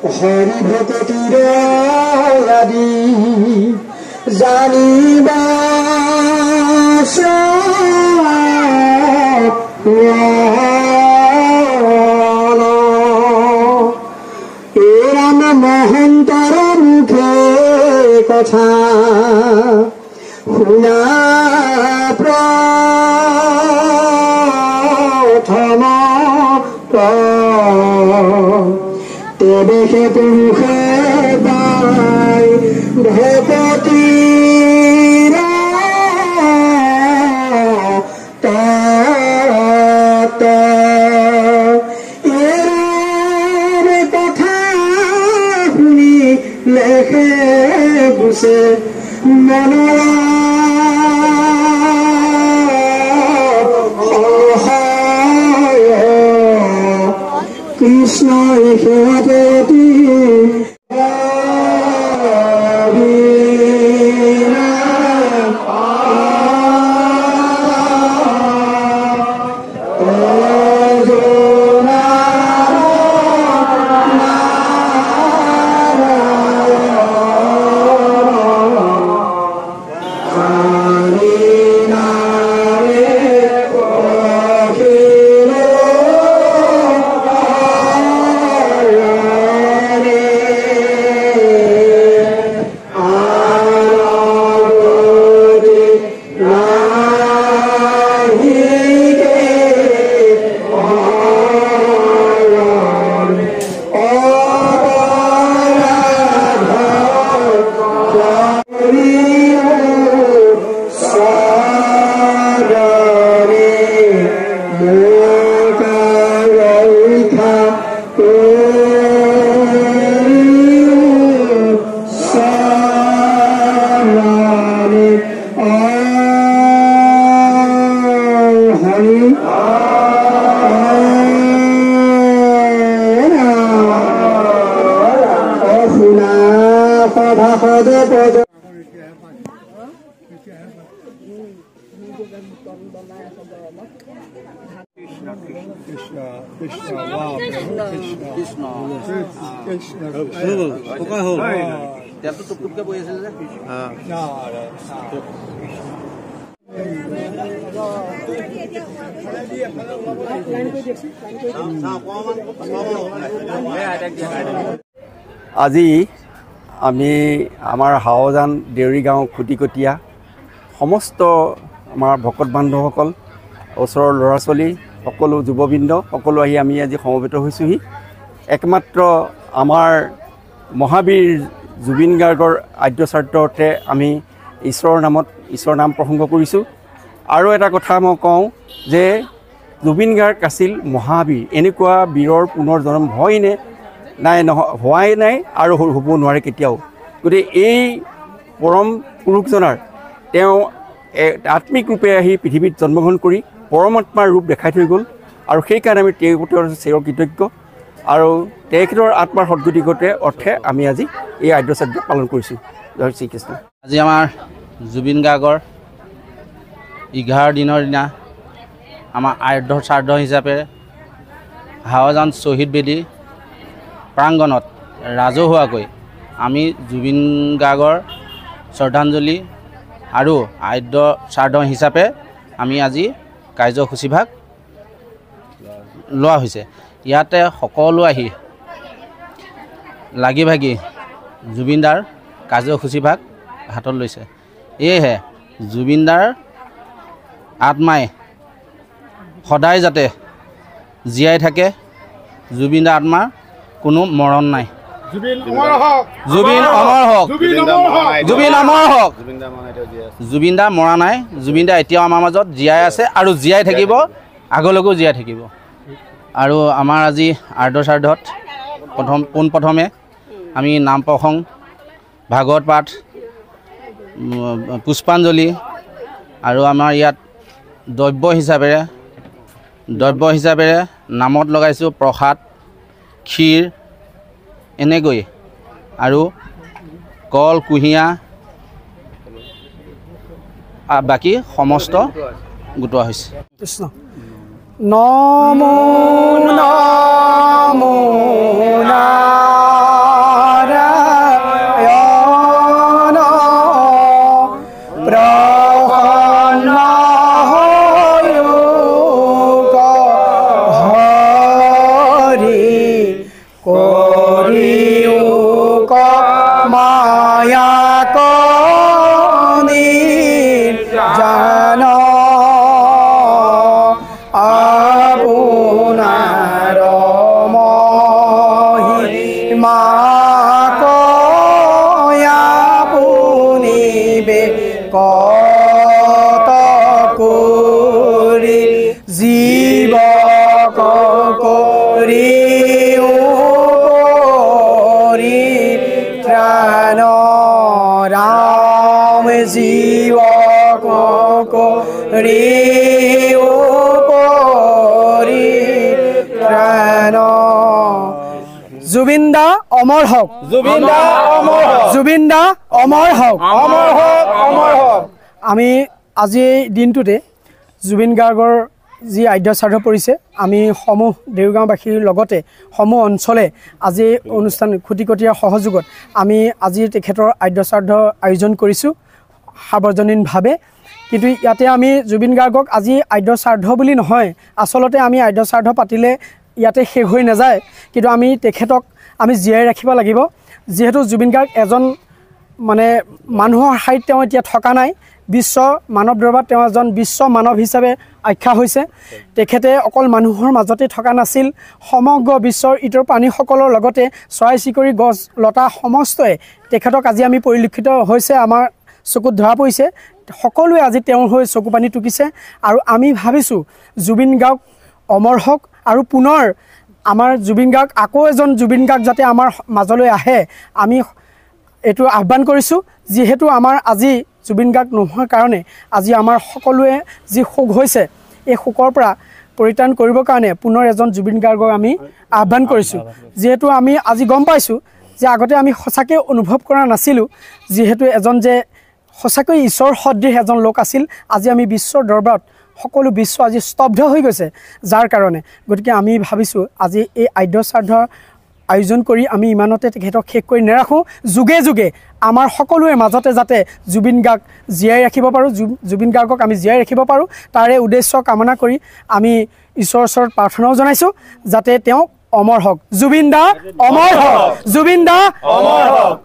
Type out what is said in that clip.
হৰি ভকতিৰ আদি জানিবা মহন্তৰ মুখে কথা শুনা প্ৰথম তেবেশে পুৰুষে পাই ভকতিৰ লেখে গুছে মনৰ কৃষ্ণই সেৱাপতি আজি আমি আমাৰ হাওজান দেউৰী গাঁও খুটিকটীয়া সমস্ত আমাৰ ভকত বান্ধৱসকল ওচৰৰ ল'ৰা ছোৱালী সকলো যুৱবৃন্দ সকলো আহি আমি আজি সমবেত হৈছোহি একমাত্ৰ আমাৰ মহাবীৰ জুবিন গাৰ্গৰ আদ্য শ্ৰাদ্ধতে আমি ঈশ্বৰৰ নাম প্ৰসংগ কৰিছোঁ আৰু এটা কথা মই কওঁ যে জুবিন গাৰ্গ আছিল মহাবীৰ এনেকুৱা বীৰৰ পুনৰ জন্ম হয়নে নাই হোৱাই নাই আৰু হ'ব নোৱাৰে কেতিয়াও গতিকে এই পৰম পুৰুষজনাৰ তেওঁ আত্মিক ৰূপে আহি পৃথিৱীত জন্মগ্ৰহণ কৰি পৰমাত্মাৰ ৰূপ দেখাই থৈ গ'ল আৰু সেইকাৰণে আমি তেওঁৰ চিৰ কৃতজ্ঞ আৰু তেখেতৰ আত্মাৰ সদ্গতি ঘটে অৰ্থে আমি আজি এই আদ্য শ্ৰাদ্ধ পালন কৰিছোঁ জয় শ্ৰীকৃষ্ণ। আজি আমাৰ জুবিন গাৰ্গৰ 11 দিনৰ দিনা আমাৰ আদ্য শ্ৰাদ্ধ হিচাপে হাওজান শ্বহীদ বেদী প্ৰাংগণত ৰাজহুৱাকৈ আমি জুবিন গাৰ্গৰ শ্ৰদ্ধাঞ্জলি আৰু আদ্য শ্ৰাদ্ধ হিচাপে আমি আজি কাৰ্যসূচীভাগ লোৱা হৈছে ইয়াতে সকলো আহি লাগি ভাগি জুবিনদাৰ কাৰ্যসূচীভাগ হাতত লৈছে এয়েহে জুবিনদাৰ আত্মাই সদায় যাতে জীয়াই থাকে জুবিনদাৰ আত্মাৰ কোনো মৰণ নাই জুবিন অমৰ হওক জুবিন অমৰ হওক জুবিনদা মৰা নাই জুবিনদা এতিয়াও আমাৰ মাজত জীয়াই আছে আৰু জীয়াই থাকিব আগলৈকো জীয়াই থাকিব আৰু আমাৰ আজি আদ্য শ্ৰাদ্ধত পোনপ্ৰথমে আমি নাম প্ৰসংগ ভাগৱত পাঠ পুষ্পাঞ্জলি আৰু আমাৰ ইয়াত দ্ৰব্য হিচাপেৰে নামত লগাইছোঁ প্ৰসাদ ক্ষীৰ এনেকৈ আৰু কল কুঁহিয়া বাকি সমস্ত গোটোৱা হৈছে কৃষ্ণ নমো নমো জুবিন দা অমৰ হওক, জুবিন দা অমৰ হওক, জুবিন দা অমৰ হওক, অমৰ হওক, অমৰ হওক। আমি আজি এই দিনটোতে জুবিন গাৰ্গৰ যি আদ্য শ্ৰাদ্ধ পৰিছে, আমি সমূহ দেউৰগাঁওবাসীৰ লগতে সমূহ অঞ্চলে আজি অনুষ্ঠান খুটিকটীয়াৰ সহযোগত আমি আজি তেখেতৰ আদ্য শ্ৰাদ্ধ আয়োজন কৰিছোঁ সাৰ্বজনীনভাৱে। কিন্তু ইয়াতে আমি জুবিন গাৰ্গক আজি আদ্য শ্ৰাদ্ধ বুলি নহয়, আচলতে আমি আদ্য শ্ৰাদ্ধ পাতিলে ইয়াতে শেষ হৈ নাযায়, কিন্তু আমি তেখেতক আমি জীয়াই ৰাখিব লাগিব। যিহেতু জুবিন গাৰ্গ এজন মানে মানুহৰ হাৰিত তেওঁ এতিয়া থকা নাই, বিশ্ব মানৱ দৰবাৰত তেওঁ এজন বিশ্ব মানৱ হিচাপে আখ্যা হৈছে। তেখেতে অকল মানুহৰ মাজতে থকা নাছিল, সমগ্ৰ বিশ্বৰ ইতৰ প্ৰাণীসকলৰ লগতে চৰাই চিৰিকটি গছ লতা সমস্তই তেখেতক আজি আমি পৰিলক্ষিত হৈছে, আমাৰ চকুত ধৰা পৰিছে। সকলোৱে আজি তেওঁৰ হৈ চকু পানী টুকিছে আৰু আমি ভাবিছোঁ জুবিন গাৰ্গ অমৰ হওক আৰু পুনৰ আমাৰ জুবিন গাৰ্গ আকৌ এজন জুবিন গাৰ্গ যাতে আমাৰ মাজলৈ আহে আমি এইটো আহ্বান কৰিছোঁ। যিহেতু আমাৰ আজি জুবিন গাৰ্গ নোহোৱাৰ কাৰণে আজি আমাৰ সকলোৱে যি শোক হৈছে, এই শোকৰ পৰা পৰিত্ৰাণ কৰিবৰ কাৰণে পুনৰ এজন জুবিন গাৰ্গক আমি আহ্বান কৰিছোঁ। যিহেতু আমি আজি গম পাইছোঁ যে আগতে আমি সঁচাকৈ অনুভৱ কৰা নাছিলোঁ, যিহেতু এজন যে সঁচাকৈ ঈশ্বৰ সদৃশ এজন লোক আছিল, আজি আমি বিশ্বৰ দৰবাৰত সকলো বিশ্ব আজি স্তব্ধ হৈ গৈছে যাৰ কাৰণে। গতিকে আমি ভাবিছোঁ আজি এই আদ্য শ্ৰাদ্ধৰ আয়োজন কৰি আমি ইমানতে তেখেতক শেষ কৰি নাৰাখোঁ, যুগে যুগে আমাৰ সকলোৰে মাজতে যাতে জুবিন গাৰ্গ জীয়াই ৰাখিব পাৰোঁ, জুবিন গাৰ্গক আমি জীয়াই ৰাখিব পাৰোঁ, তাৰে উদ্দেশ্য কামনা কৰি আমি ঈশ্বৰৰ ওচৰত প্ৰাৰ্থনাও জনাইছোঁ যাতে তেওঁ অমৰ হওক। জুবিন দা অমৰ হওক, জুবিন দা অমৰ হওক।